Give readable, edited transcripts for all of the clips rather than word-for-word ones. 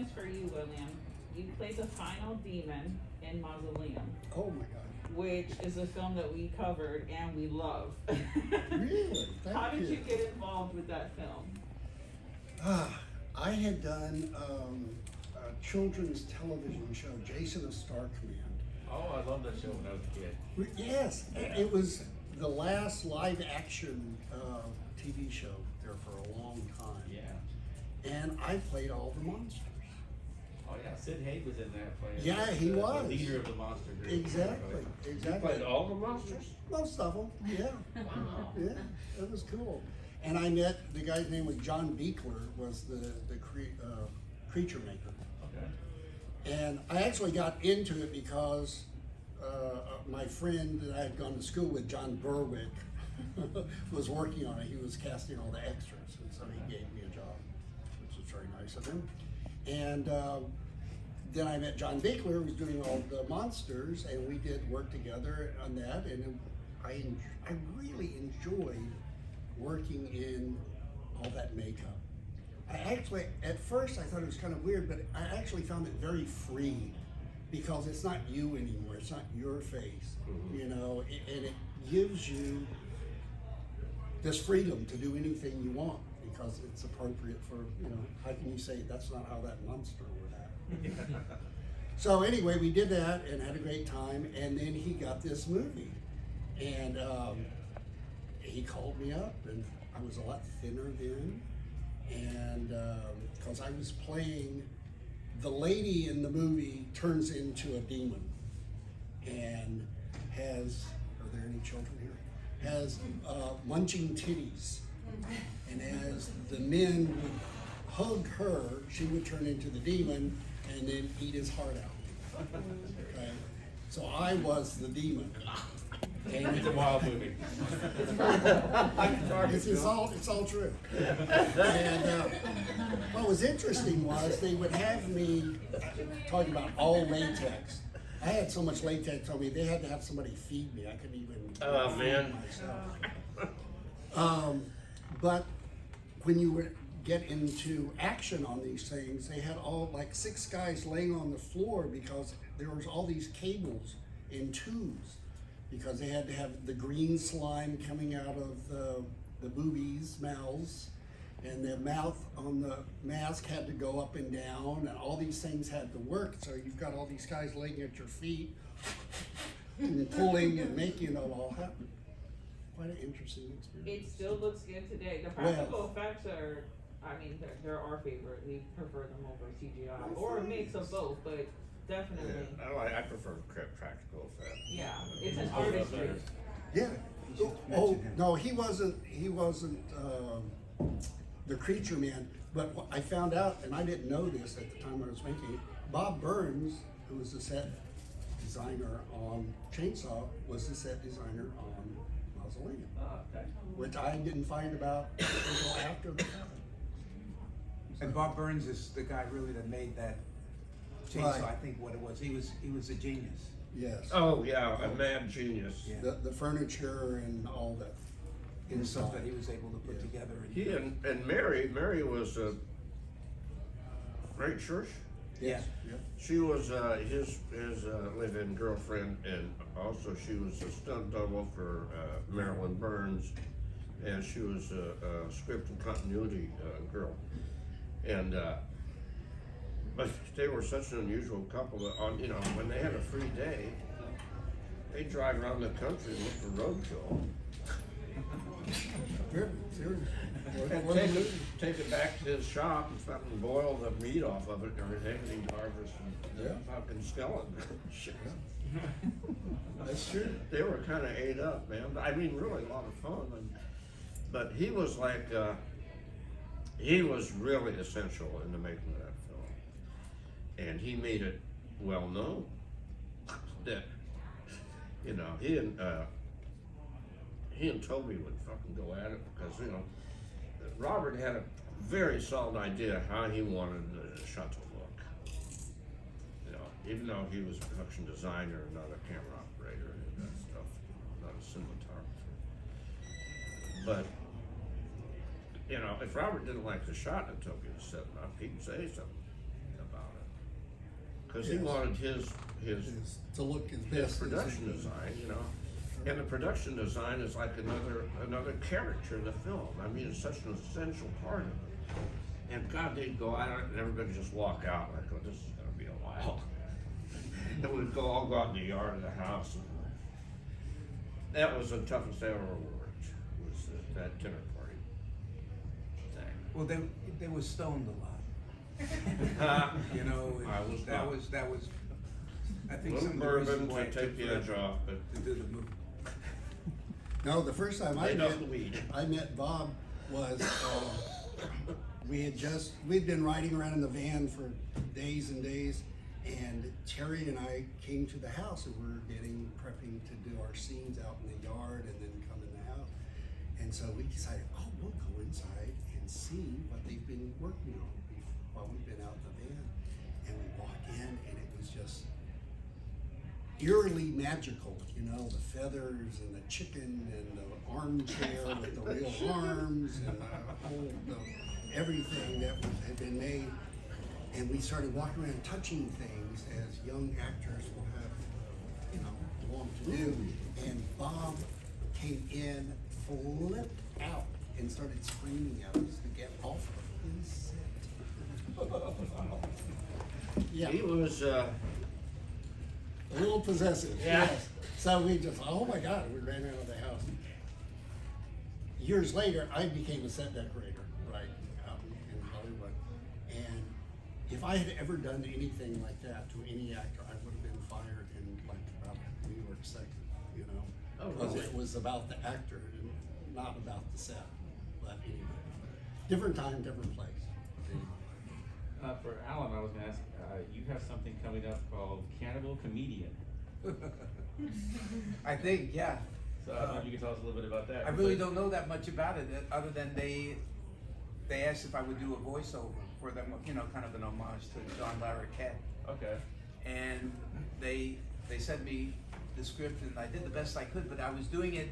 is for you, William. You played the final demon in Mausoleum. Oh my God. Which is a film that we covered and we love. Really? How did you get involved with that film? I had done a children's television show, Jaysen of Star Command. Oh, I love that show when I was a kid. Yes, it was the last live action TV show there for a long time. Yeah. And I played all the monsters. Oh yeah, Sid Haig was in that playing. Yeah, he was. The leader of the monster group. Exactly, exactly. You played all the monsters? Most of them, yeah. Wow. Yeah, it was cool. And I met, the guy's name was John Beekler, was the creature maker. Okay. And I actually got into it because my friend that I had gone to school with, John Berwick, was working on it. He was casting all the extras, and so he gave me a job, which was very nice of him. And then I met John Beekler, who was doing all the monsters, and we did work together on that. And I really enjoyed working in all that makeup. I actually, at first I thought it was kind of weird, but I actually found it very free because it's not you anymore, it's not your face, you know, and it gives you this freedom to do anything you want because it's appropriate for, you know, how can you say that's not how that monster would act? So anyway, we did that and had a great time, and then he got this movie. And he called me up, and I was a lot thinner then, and because I was playing, the lady in the movie turns into a demon and has, are there any children here? Has munching titties. And as the men would hug her, she would turn into the demon and then eat his heart out. Okay? So I was the demon. And It's a wild movie. it's all true. And what was interesting was they would have me talking about all latex. I had so much latex on me, they had to have somebody feed me. I couldn't even feed myself. But when you would get into action on these things, they had all like 6 guys laying on the floor because there was all these cables in tubes, because they had to have the green slime coming out of the boobies' mouths, and the mouth on the mask had to go up and down, and all these things had to work. So you've got all these guys laying at your feet and pulling and making it all happen. Quite an interesting experience. It still looks good today. The practical effects are, I mean, they're our favorite. We prefer them over CGI, or a mix of both, but definitely. Yeah, I prefer practical effects. Yeah, it's an artistry. Yeah. Oh no, he wasn't the creature man. But what I found out, and I didn't know this at the time I was making it, Bob Burns, who was the set designer on Chainsaw, was the set designer on Mausoleum. Oh, okay. Which I didn't find about until after the fact. And Bob Burns is the guy really that made that chainsaw. Right. I think what it was. He was a genius. Yes. Oh yeah, a mad genius. Yeah. The furniture and all that. And the stuff that he was able to put together. He and Mary was a great church. Yeah. Yep. She was his live-in girlfriend, and also she was a stunt double for Marilyn Burns, and she was a script and continuity girl. And but they were such an unusual couple that when they had a free day, they drive around the country and look for roadkill. And take it back to his shop and fucking boil the meat off of it and everything, and he'd harvest the fucking skeleton. Shit. That's true. They were kind of ate up, man. I mean, really a lot of fun. But he was like, he was really essential in the making of that film. And he made it well known that, he and Toby would fucking go at it because, Robert had a very solid idea how he wanted the shot to look. Even though he was a production designer, not a camera operator and that stuff, not a cinematographer. But, if Robert didn't like the shot that Toby was setting up, he'd say something because he Yes. wanted his Is to look as his best as production he design, you know. And the production design is like another character in the film. I mean, it's such an essential part of it. And God, they'd go out and everybody just walk out. And I go, this is gonna be a while. And we'd all go out in the yard of the house. And that was the toughest I ever worked, was that dinner party thing. Well, they were stoned a lot. You know, I was that not. was, I think Little some of the reasons bourbon why to it take took the forever edge off, but to do the movie. No, the first time Laid off the weed. I met Bob was, we'd been riding around in the van for days and days, and Terry and I came to the house and we were prepping to do our scenes out in the yard and then come in the house. And so we decided, oh, we'll go inside and see what they've been working on while we've been out in the van. And we walk in and it was just eerily magical, you know, the feathers and the chicken and the armchair with the real arms and everything that had been made. And we started walking around touching things as young actors will have, you know, want to do. And Bob came in, flipped out, and started screaming at us to get off of his set. Yeah. he was, A little possessive. Yeah. Yes. So we just, oh my God, we ran out of the house. Years later, I became a set decorator, right, out in Hollywood. And if I had ever done anything like that to any actor, I would have been fired in like about New York second, you know? Oh, Because really? it was about the actor and not about the set. But anyway, different time, different place. For Alan, I was gonna ask, you have something coming up called Cannibal Comedian. I think, yeah. So I don't know if you can tell us a little bit about that. I really don't know that much about it, other than they asked if I would do a voiceover for them, you know, kind of an homage to John Larroquette. Okay. And they sent me the script and I did the best I could, but I was doing it,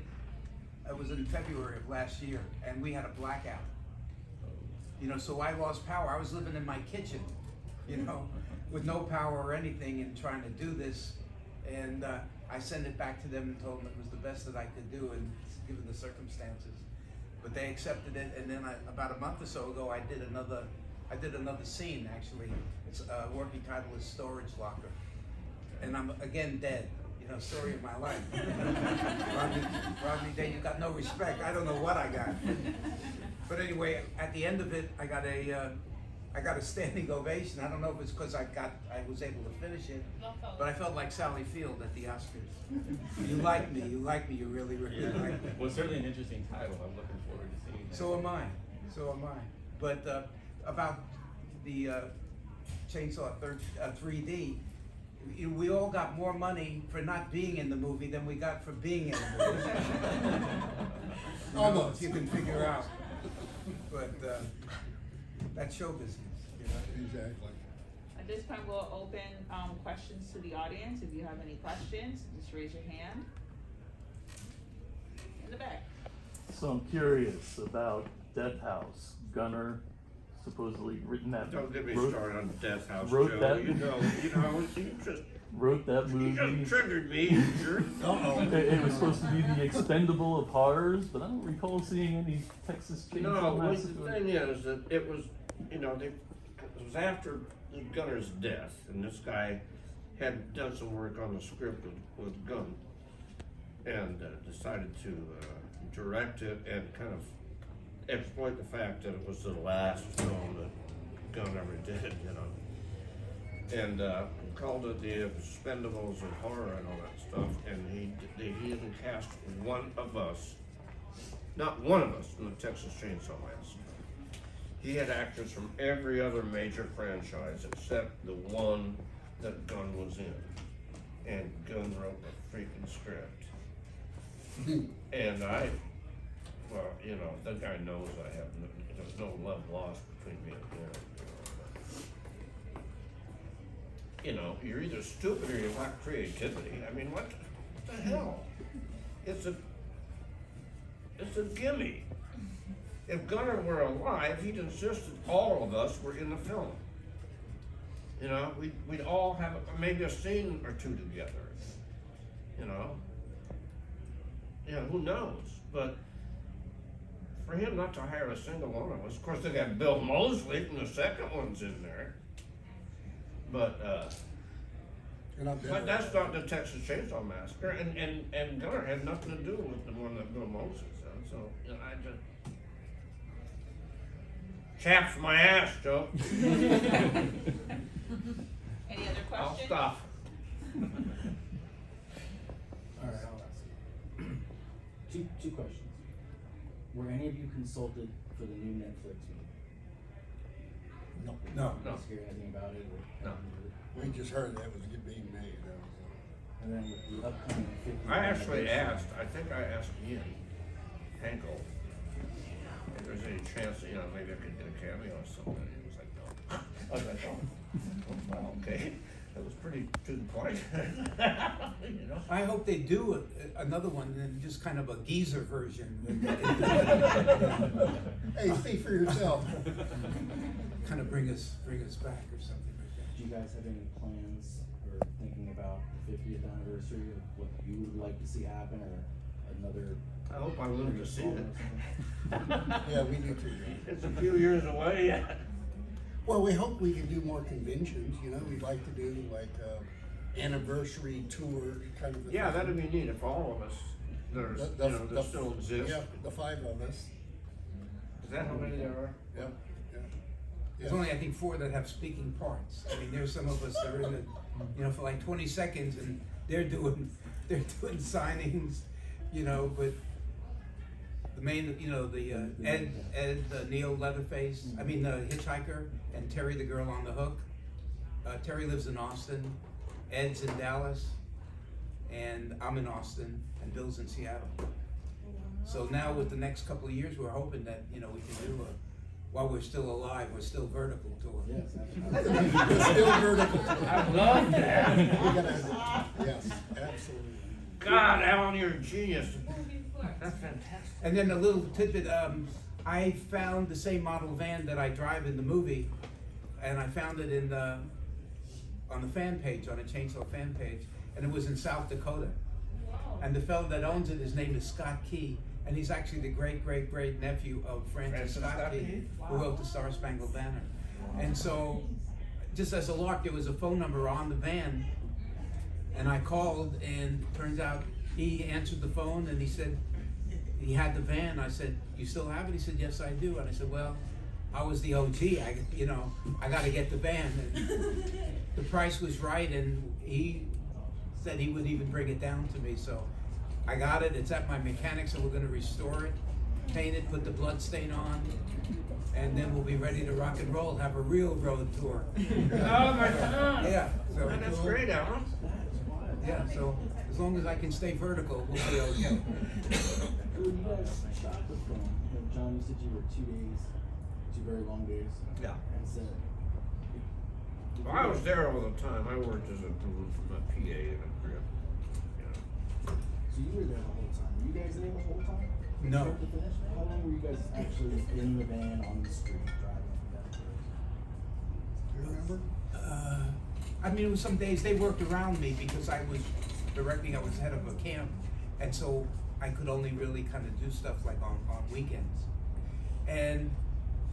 it was in February of last year, and we had a blackout. You know, so I lost power. I was living in my kitchen, you know, with no power or anything and trying to do this. And I sent it back to them and told them it was the best that I could do, and given the circumstances. But they accepted it, and then about a month or so ago, I did another scene actually. It's working title is Storage Locker, and I'm again dead. You know, story of my life. Rodney Day, you got no respect. I don't know what I got. But anyway, at the end of it, I got a standing ovation. I don't know if it's because I was able to finish it, but I felt like Sally Field at the Oscars. You like me, you really, really like me. Well, it's certainly an interesting title. I'm looking forward to seeing that. So am I. But about the Chainsaw 3D, we all got more money for not being in the movie than we got for being in the movie. You know, Almost. if you can figure out. But that's show business, you know. Exactly. At this point, we'll open questions to the audience. If you have any questions, just raise your hand. In the back. So I'm curious about Death House. Gunnar supposedly written that. Don't get me wrote- started on Death House, wrote Joe. that- You know, you just Wrote that you movie. just triggered me. You jerk. Uh-oh. It was supposed to be the expendable of horrors, but I don't recall seeing any Texas Chainsaw No, well, the Massacre. thing is that it was, you know, it was after Gunner's death, and this guy had done some work on the script with Gunn, and decided to direct it and kind of exploit the fact that it was the last film that Gunn ever did, you know, and called it the Expendables of horror and all that stuff, and he even cast one of us. Not one of us in the Texas Chainsaw Massacre. He had actors from every other major franchise except the one that Gunn was in. And Gunn wrote a freaking script. And well, you know, the guy knows there's no love lost between me and him. You know, you're either stupid or you lack creativity. I mean, what the hell? It's a gimme. If Gunnar were alive, he'd insist that all of us were in the film. You know, we'd all have maybe a scene or two together. You know, who knows? But for him not to hire a single one of us, of course they got Bill Moseley from the second one's in there. But that's not the Texas Chainsaw Massacre, and Gunner had nothing to do with the one that Bill Moseley said. So I just chaps my ass, Joe. Any other questions? I'll stop. All right, I'll ask you. Two questions. Were any of you consulted for the new Netflix movie? No, Did you hear anything about it? No. we just heard that was being made. And then with the upcoming 50th I actually anniversary- asked, I think I asked Ian Hankel if there's any chance that, maybe I could get a cameo or something. He was like, no. I was like, oh, well, okay. It was pretty to the point. I hope they do another one, and just kind of a geezer version. Hey, speak for yourself. Kind of bring us back or something like that. Do you guys have any plans or thinking about the 50th anniversary of what you would like to see happen, or another? I hope I live to see it. Yeah, we do too. It's a few years away. Well, we hope we can do more conventions, we'd like to do like a anniversary tour kind of a Yeah, thing. that'd be neat if all of us, that still exist. Yeah, the 5 of us. Is that how many there are? Yeah, yeah. There's only, I think, 4 that have speaking parts. I mean, there's some of us that are in the, for like 20 seconds, and they're doing signings, but the main, the Ed, Neil Leatherface, the Hitchhiker, and Terry the girl on the hook. Terry lives in Austin, Ed's in Dallas, and I'm in Austin, and Bill's in Seattle. So now with the next couple of years, we're hoping that, we can do while we're still alive, we're still vertical tour. Yes, We're still vertical. I love that. Yes, absolutely. God, Alan, you're a genius. That's fantastic. And then a little tidbit, I found the same model van that I drive in the movie, and I found it on the fan page, on a Chainsaw fan page, and it was in South Dakota. And the fellow that owns it, his name is Scott Key, and he's actually the great nephew of Francis Scott Key, who wrote the Star Spangled Banner. And so, just as a lark, there was a phone number on the van, and I called, and turns out he answered the phone, and he said he had the van. I said, "You still have it?" He said, "Yes, I do." And I said, "Well, I was the OG. I got to get the van." And the price was right, and he said he would even bring it down to me. So I got it. It's at my mechanics, and we're going to restore it, paint it, put the blood stain on, and then we'll be ready to rock and roll. Have a real road tour. Oh my God! Yeah. So That's great, Alan. yeah. So as long as I can stay vertical, we'll be okay. When you guys shot the film, John, you said you were 2 days, 2 very long days. Yeah. And said, Well, I was there all the time. I worked as a PA in a crib. so you were there the whole time. Were you guys there the whole time? No. Start to finish? How long were you guys actually in the van on the street driving from that place? Do you remember? It was some days they worked around me because I was directing, I was head of a camp, and so I could only really kind of do stuff like on weekends. And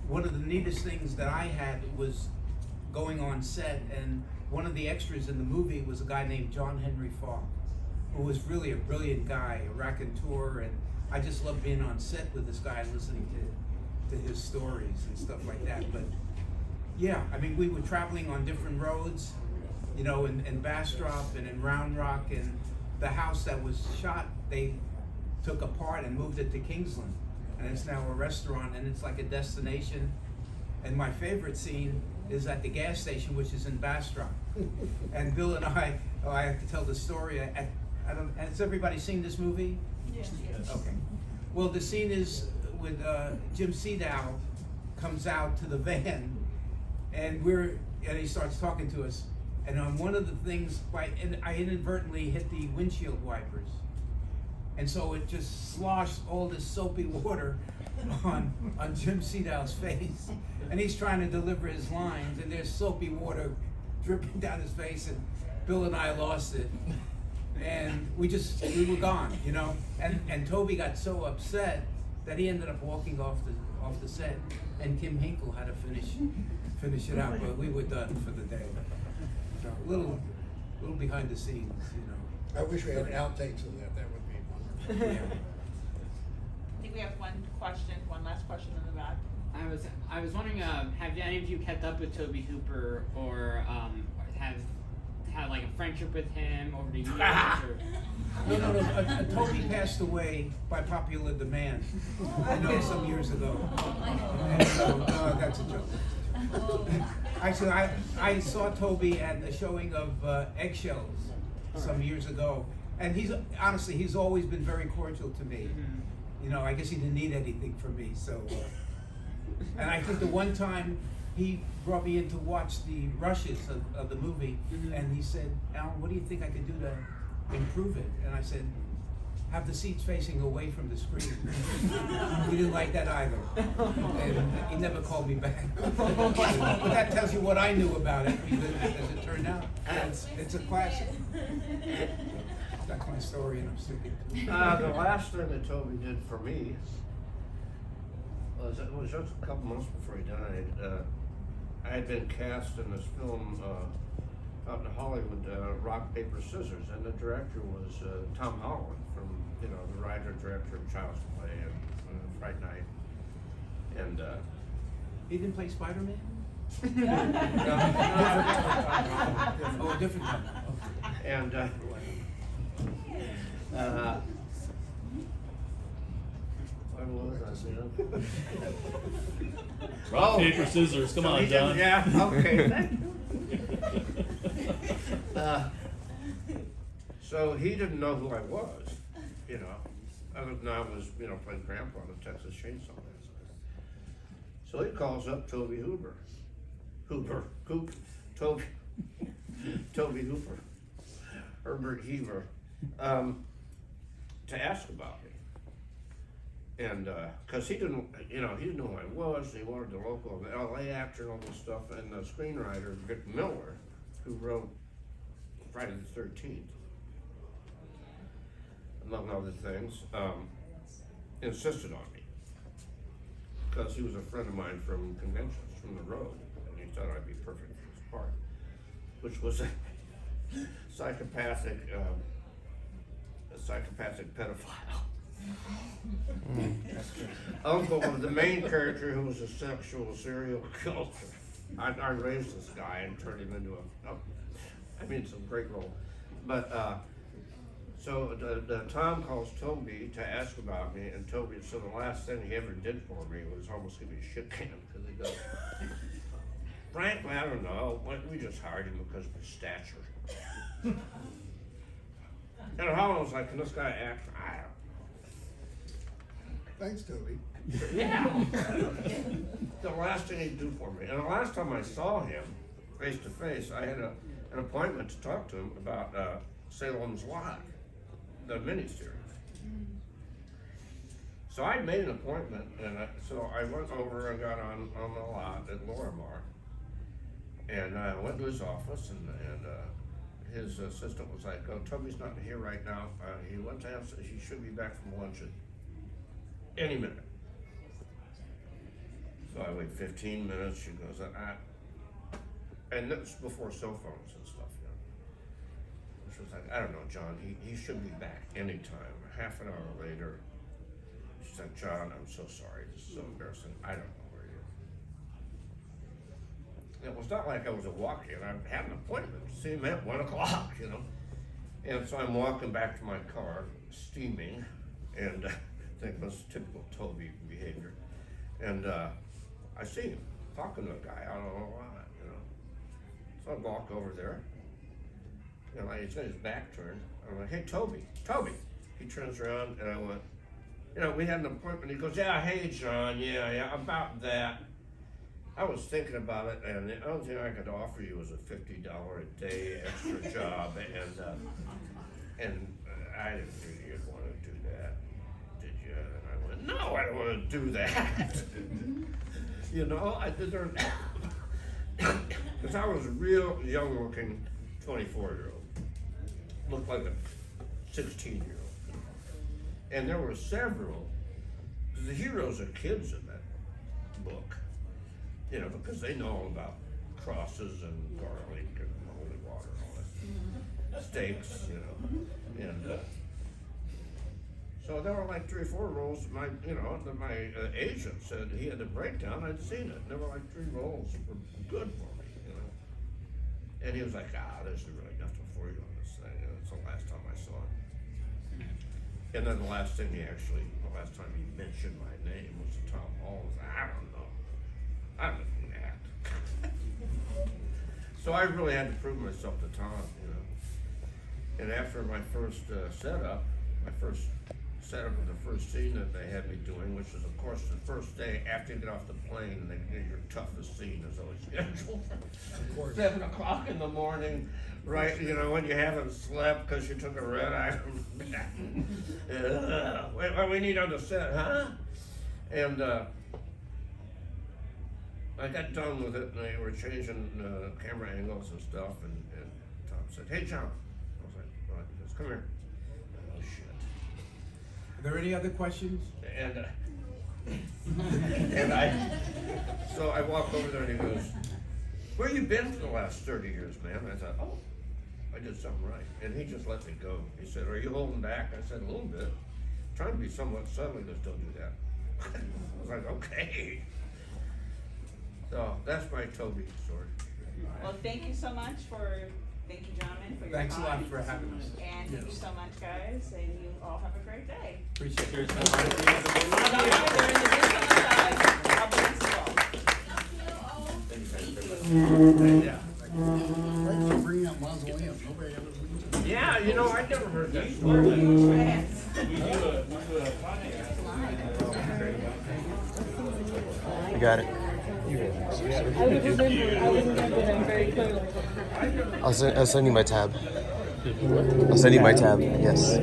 one of the neatest things that I had was going on set, and one of the extras in the movie was a guy named John Henry Falk, who was really a brilliant guy, a raconteur, and I just loved being on set with this guy and listening to his stories and stuff like that. But yeah, we were traveling on different roads, in Bastrop and in Round Rock, and the house that was shot, they took apart and moved it to Kingsland, and it's now a restaurant, and it's like a destination. And my favorite scene is at the gas station, which is in Bastrop. And Bill and I have to tell the story. Has everybody seen this movie? Yes. Okay. Well, the scene is with Jim Seedow comes out to the van, and he starts talking to us. And on one of the things, I inadvertently hit the windshield wipers. And so it just sloshed all this soapy water on Jim Seedow's face. And he's trying to deliver his lines, and there's soapy water dripping down his face, and Bill and I lost it. And we were gone, you know? And Toby got so upset that he ended up walking off the set, and Kim Hinkle had to finish it out, but we were done for the day. So a little behind the scenes, you know. I wish we had outtakes of that, that would be wonderful. Yeah. I think we have one last question in the back. I was wondering, have any of you kept up with Toby Hooper, or have had like a friendship with him over the years? Or? No. Toby passed away by popular demand. I know some years ago. And so, no, that's a joke. Actually, I saw Toby at the showing of Eggshells some years ago, and he's always been very cordial to me. You know, I guess he didn't need anything from me, so. And I think the one time he brought me in to watch the rushes of the movie, and he said, "Alan, what do you think I could do to improve it?" And I said, "Have the seats facing away from the screen." He didn't like that either, and he never called me back. But that tells you what I knew about it, because as it turned out, it's a classic. That's my story, and I'm sticking to it. The last thing that Toby did for me was just a couple months before he died. I had been cast in this film out in Hollywood, Rock, Paper, Scissors, and the director was Tom Holland, from, you know, the writer and director of Child's Play and Fright Night. And He didn't play Spider-Man? no, Oh, a different one. Okay. and what was I saying? Rock, paper, scissors. Come on, John. Yeah, okay. So he didn't know who I was, you know, other than I was, you know, playing Grandpa on the Texas Chainsaw Massacre. So he calls up Toby Hooper. Toby Hooper. Herbert Heaver, to ask about me. And, cause he didn't know who I was. He wanted the local LA actor and all this stuff, and the screenwriter, Vic Miller, who wrote Friday the 13th, among other things, insisted on me. Cause he was a friend of mine from conventions, from the road, and he thought I'd be perfect for his part, which was a psychopathic pedophile. Uncle of the main character, who was a sexual serial killer. I raised this guy and turned him into some great role. But so the Tom calls Toby to ask about me, and Toby, so the last thing he ever did for me was almost give me a shit can, because he goes, "Frankly, I don't know, we just hired him because of his stature." And Holland was like, "Can this guy act?" I don't. Thanks, Toby. Yeah. The last thing he'd do for me. And the last time I saw him face to face, I had an appointment to talk to him about Salem's Lot, the miniseries. So I made an appointment, and so I went over and got on the lot at Lorimar, and I went to his office, and his assistant was like, "Oh, Toby's not here right now. He went to have, he should be back from lunch at any minute." So I wait 15 minutes. She goes, and that's before cell phones and stuff, you know. She was like, "I don't know, John. He should be back anytime." Half an hour later, she's like, "John, I'm so sorry. This is so embarrassing. I don't know where he is." It was not like I was a walk-in. I had an appointment to see him at 1 o'clock, you know. And so I'm walking back to my car, steaming, and I think that's typical Toby behavior. And I see him talking to a guy out on the lot, you know. So I walk over there, and he's got his back turned. I'm like, "Hey, Toby. He turns around, and I went, "You know, we had an appointment." He goes, "Yeah, hey, John, yeah, about that. I was thinking about it, and the only thing I could offer you was a $50 a day extra job, and I didn't think you'd want to do that, did you?" And I went, "No, I don't want to do that." You know, Because I was a real young-looking 24-year-old. Looked like a 16-year-old. And there were several, because the heroes are kids in that book. You know, because they know all about crosses and garlic and holy water and all that. Steaks, you know. And so there were like 3 or 4 rolls. My agent said he had a breakdown. I'd seen it. There were like 3 rolls that were good for me, you know. And he was like, there's really nothing for you on this thing. And it's the last time I saw it. And then the last time he mentioned my name was the Tom Hall. I don't know. I don't act. So I really had to prove myself to Tom, you know. And after my first setup of the first scene that they had me doing, which is of course the first day after you get off the plane, your toughest scene is always scheduled for 7 o'clock in the morning, right? You know, when you haven't slept because you took a red eye. What we need on the set, huh? And I got done with it, and they were changing camera angles and stuff, and Tom said, "Hey, John." I was like, "What?" He goes, "Come here." Oh, shit. Are there any other questions? And so I walked over there, and he goes, "Where you been for the last 30 years, man?" I thought, "Oh, I did something right." And he just let me go. He said, "Are you holding back?" I said, "A little bit. Trying to be somewhat subtle." He goes, "Don't do that." I was like, "Okay." So that's my Toby story. Well, thank you so much thank you, gentlemen, for your Thanks a time. lot for having us. And thank you so much, guys, and you all have a great day. Appreciate it. I'll Yeah. Thanks for bringing up mausoleums. Nobody ever mentioned it. Yeah, you know, I never heard that story. We do a podcast. You got it. I'll send you my tab. Yes.